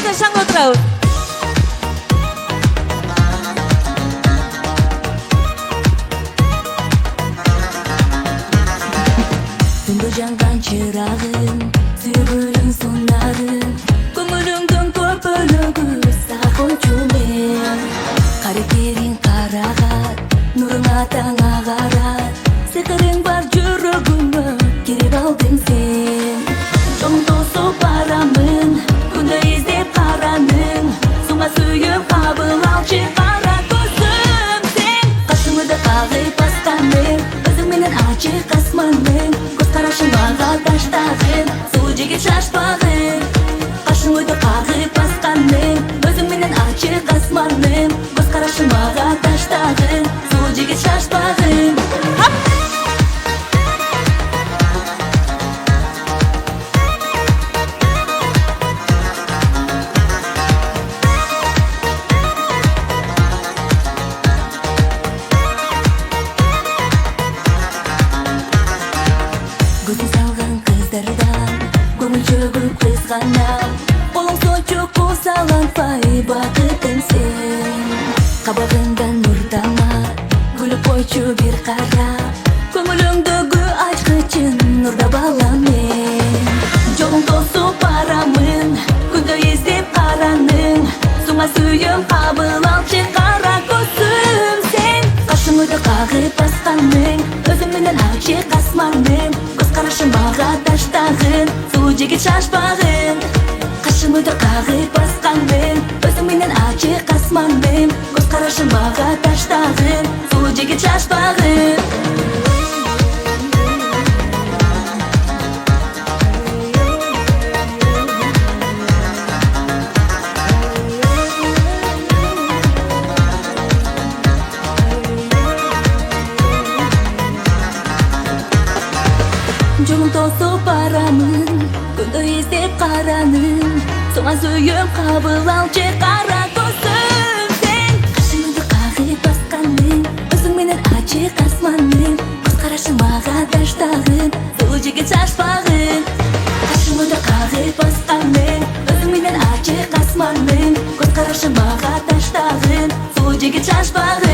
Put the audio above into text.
Анда шаңға отырабыз. Түнгі жанған чырағын, сүйгүлүң сонарын, көңүлүңдүн көп бөлүгү сага койчумун. Карекерин карагат, нуруңа таңа карат, сыйкырың бар жүрөгүмө кирип алдың сен. Жолуң тосуп барамын, күндө издеп караның, суңа сүйүп кабыл алчы кара көзүм сен. Кашыңды кагып басканың, өзүң менен ачык асманың, көз карашың мага таштагын, суу жигит шашпагын. Кашыңды кагып басканың, өзүң менен ачык асманың, көз карашың мага таштагын, суу жигит шашпагын. Көзүн салган кыздардан көңүл чөгүп кызганам, колуң сочуп кусаланпай бакытым сен. Кабагыңдан нур тамар, күлүп койчу бир карап, көңүлүңдөгү ачкычын нурда балам мен. Жолуң тосуп барамын, күндө издеп караның, суңа сүйүп кабыл алчы кара көзүм сен. Кашыңды кагып басканың, өзүң менен ачык асманың, көз карашың мага таштагын, суу жигит шашпагын. Кашыңды кагып басканың, өзүң менен ачык асманың, көз карашың мага таштагын, суу жигит шашпагын. Жолуң тосуп барамын, күндө издеп караның, суңа сүйүп кабыл алчы кара көзүм сен. Кашыңды кагып басканың, өзүң менен ачык асманың, көз карашың мага таштагын, суу жигит шашпагын. Кашыңды кагып басканың, өзүң менен ачык асманың, көз карашың мага таштагын, суу жигит шашпагын.